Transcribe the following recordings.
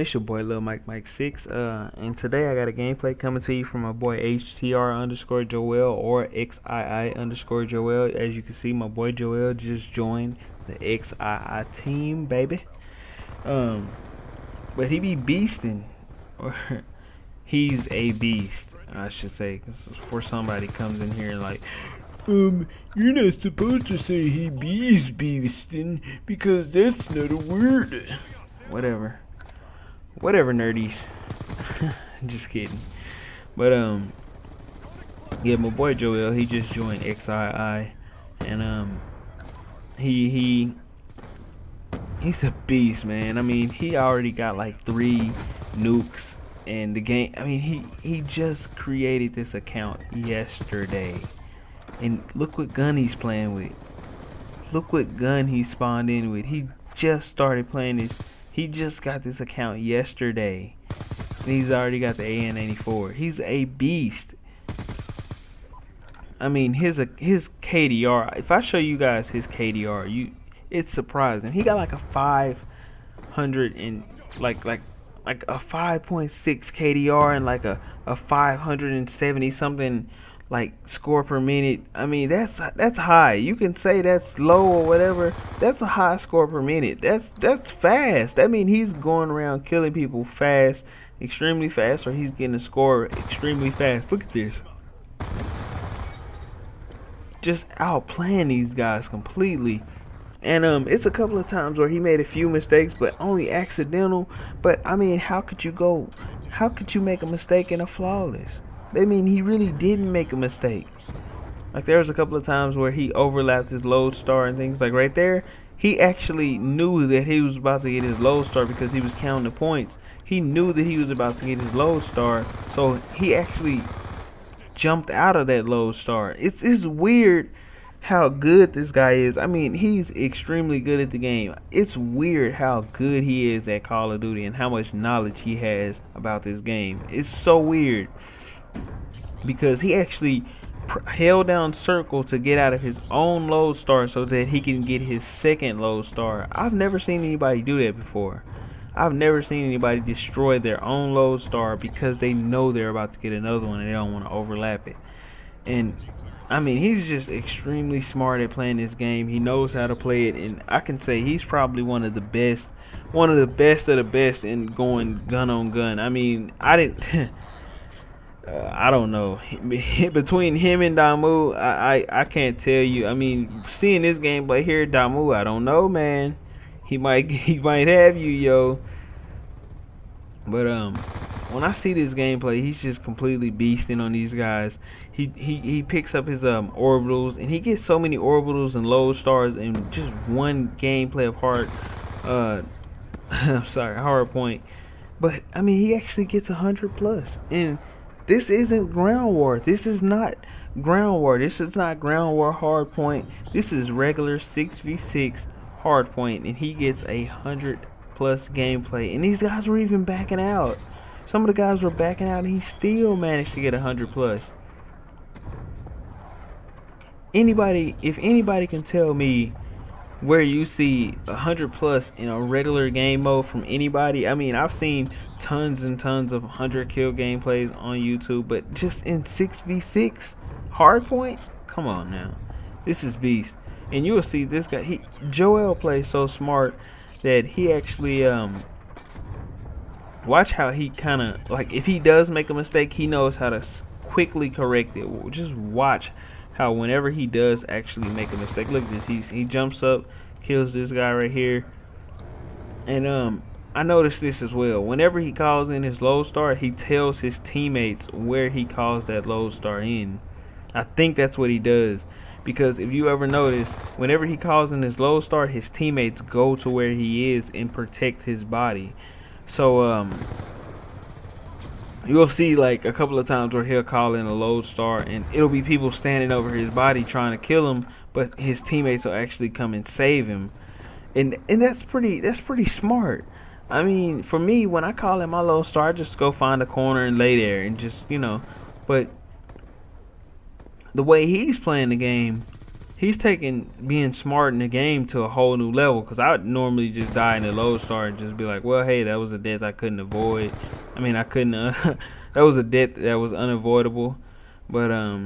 It's your boy Lilmikemikesix. And today I got a gameplay coming to you from my boy HTR_Joel or XII_Joel. As you can see, my boy Joel just joined the XII team, baby. But he be beasting, or he's a beast, I should say, because before somebody comes in here and like, you're not supposed to say he bees beasting because that's not a word. Whatever, nerdies. Just kidding. But yeah, my boy Joel, he just joined XII, and he's a beast, man. I mean, he already got like 3 nukes in the game. I mean, he just created this account yesterday, and look what gun he's playing with. Look what gun he spawned in with. He just started playing this. He just got this account yesterday. And he's already got the AN-84. He's a beast. I mean, his KDR. If I show you guys his KDR, it's surprising. He got like a 500 and like a 5.6 KDR and like a 570 something like score per minute. I mean, that's high. You can say that's low or whatever. That's a high score per minute. That's fast. I mean, he's going around killing people fast, extremely fast, or he's getting a score extremely fast. Look at this. Just outplaying these guys completely. And it's a couple of times where he made a few mistakes, but only accidental. But I mean, how could you make a mistake in a flawless? I mean, he really didn't make a mistake. Like, there was a couple of times where he overlapped his load star and things. Like right there, he actually knew that he was about to get his load star because he was counting the points. He knew that he was about to get his load star, so he actually jumped out of that load star. It's weird how good this guy is. I mean, he's extremely good at the game. It's weird how good he is at Call of Duty and how much knowledge he has about this game. It's so weird. Because he actually held down circle to get out of his own load star so that he can get his second load star. I've never seen anybody do that before. I've never seen anybody destroy their own load star because they know they're about to get another one and they don't want to overlap it. And I mean, he's just extremely smart at playing this game. He knows how to play it, and I can say he's probably one of the best of the best in going gun on gun. I mean, I don't know. Between him and Damu, I can't tell you. I mean, seeing this gameplay here, Damu, I don't know, man. He might have you, yo. But when I see this gameplay, he's just completely beasting on these guys. He picks up his orbitals, and he gets so many orbitals and load stars in just one gameplay of hard point. But I mean, he actually gets 100+, and this isn't ground war. This is not ground war. This is not ground war hard point. This is regular 6v6 hard point, and he gets 100+ gameplay. And these guys were even backing out. Some of the guys were backing out, and he still managed to get 100+. If anybody can tell me where you see 100+ in a regular game mode from anybody. I mean, I've seen tons and tons of 100 kill gameplays on YouTube, but just in 6v6 hardpoint, come on now, this is beast. And you will see this guy. Joel plays so smart that he actually watch how he kind of, like, if he does make a mistake, he knows how to quickly correct it. Just watch how whenever he does actually make a mistake. Look at this. He jumps up, kills this guy right here. And I noticed this as well. Whenever he calls in his load star, he tells his teammates where he calls that load star in. I think that's what he does. Because if you ever notice, whenever he calls in his load star, his teammates go to where he is and protect his body. So you'll see like a couple of times where he'll call in a load star and it'll be people standing over his body trying to kill him, but his teammates will actually come and save him. And that's pretty smart. I mean, for me, when I call in my load star, I just go find a corner and lay there and just, but the way he's playing the game, he's taking being smart in the game to a whole new level. Because I would normally just die in the low star and just be like, well, hey, that was a death I couldn't avoid. I mean, I couldn't. That was a death that was unavoidable. But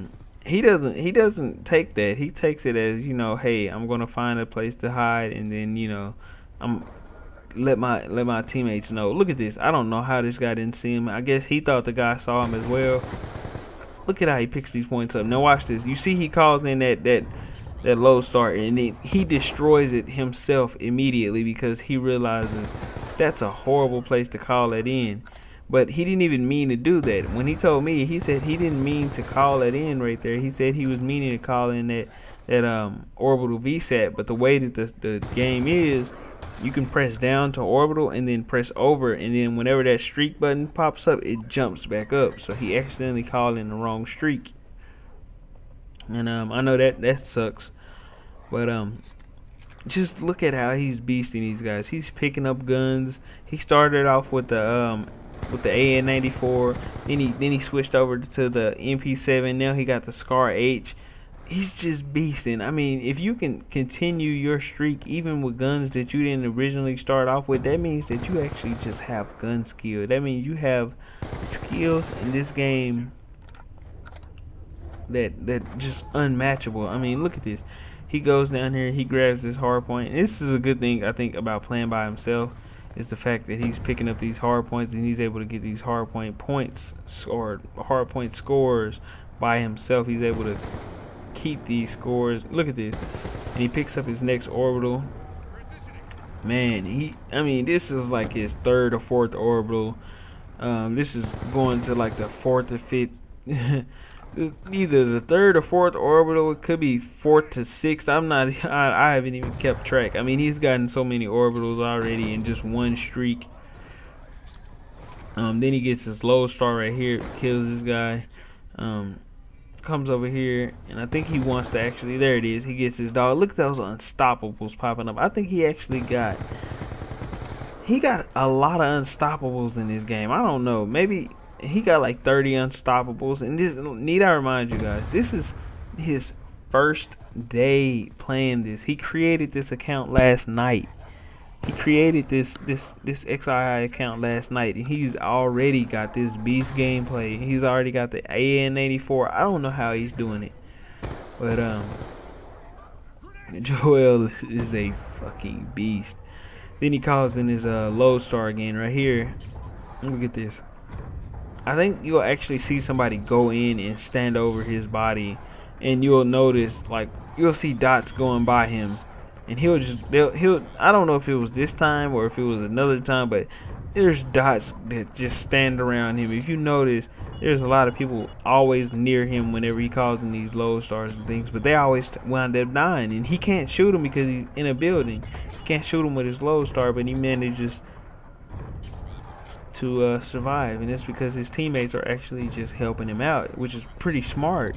he doesn't take that. He takes it as, you know, hey, I'm gonna find a place to hide, and then, you know, I'm let my teammates know. Look at this. I don't know how this guy didn't see him. I guess he thought the guy saw him as well. Look at how he picks these points up. Now watch this. You see he calls in that low start, and he destroys it himself immediately because he realizes that's a horrible place to call it in. But he didn't even mean to do that. When he told me, he said he didn't mean to call it in right there. He said he was meaning to call in that orbital VSAT. But the way that the game is, you can press down to orbital and then press over, and then whenever that streak button pops up, it jumps back up. So he accidentally called in the wrong streak. And I know that sucks. But just look at how he's beasting these guys. He's picking up guns. He started off with the AN-94, then he switched over to the MP7. Now he got the Scar H. He's just beasting. I mean, if you can continue your streak even with guns that you didn't originally start off with, that means that you actually just have gun skill. That means you have skills in this game that just unmatchable. I mean, look at this. He goes down here, he grabs this hard point. And this is a good thing, I think, about playing by himself, is the fact that he's picking up these hard points and he's able to get these hard point points or hard point scores by himself. He's able to keep these scores. Look at this. And he picks up his next orbital. Man, I mean, this is like his third or fourth orbital. This is going to like the fourth or fifth. Either the third or fourth orbital. It could be fourth to sixth. I haven't even kept track. I mean, he's gotten so many orbitals already in just one streak. Then he gets his low star right here, kills this guy. Comes over here, and I think he wants to actually, there it is, he gets his dog. Look at those unstoppables popping up. I think he actually got a lot of unstoppables in this game. I don't know, maybe he got like 30 unstoppables. And this, need I remind you guys, this is his first day playing this. He created this account last night. He created this XII account last night, and he's already got this beast gameplay. He's already got the AN-84. I don't know how he's doing it, but Joel is a fucking beast. Then he calls in his low star again right here. Look at this. I think you'll actually see somebody go in and stand over his body, and you'll notice, like, you'll see dots going by him. And he'll I don't know if it was this time or if it was another time, but there's dots that just stand around him. If you notice, there's a lot of people always near him whenever he calls in these low stars and things, but they always wind up dying. And he can't shoot them because he's in a building. He can't shoot them with his low star, but he manages to survive. And it's because his teammates are actually just helping him out, which is pretty smart.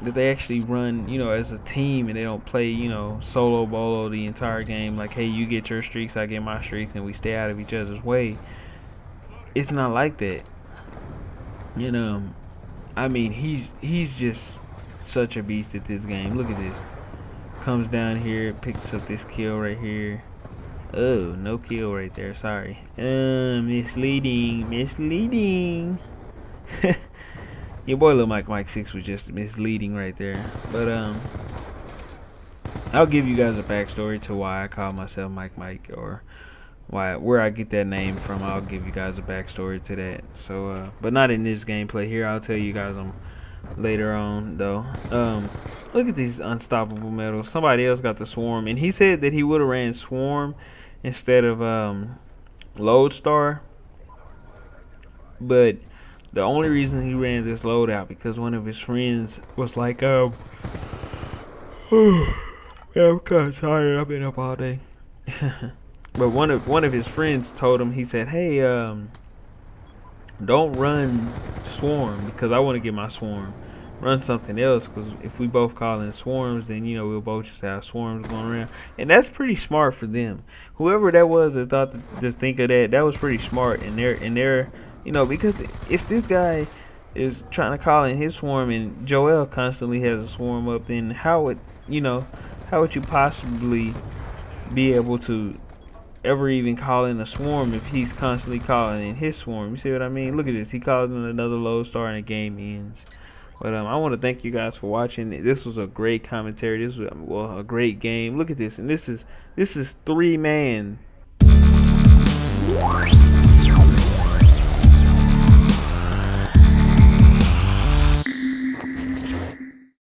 That they actually run, you know, as a team, and they don't play, you know, solo bolo the entire game. Like, hey, you get your streaks, I get my streaks, and we stay out of each other's way. It's not like that. And I mean, he's just such a beast at this game. Look at this. Comes down here, picks up this kill right here. Oh, no kill right there. Sorry. Misleading. Your boy Lilmikemikesix was just misleading right there. But I'll give you guys a backstory to why I call myself Mike, or where I get that name from. I'll give you guys a backstory to that. So but not in this gameplay here. I'll tell you guys later on though. Look at these unstoppable medals. Somebody else got the swarm, and he said that he would have ran swarm instead of lodestar. But the only reason he ran this loadout because one of his friends was like, yeah, I'm kind of tired. I've been up all day. But one of his friends told him, he said, hey, don't run swarm because I want to get my swarm. Run something else, because if we both call in swarms, then, you know, we'll both just have swarms going around. And that's pretty smart for them. Whoever that was that thought to think of that was pretty smart. And they're you know, because if this guy is trying to call in his swarm, and Joel constantly has a swarm up. And how would how would you possibly be able to ever even call in a swarm if he's constantly calling in his swarm? You see what I mean? Look at this. He calls in another lodestar and the game ends. But I want to thank you guys for watching. This was a great commentary. This was a great game. Look at this, and this is 3-man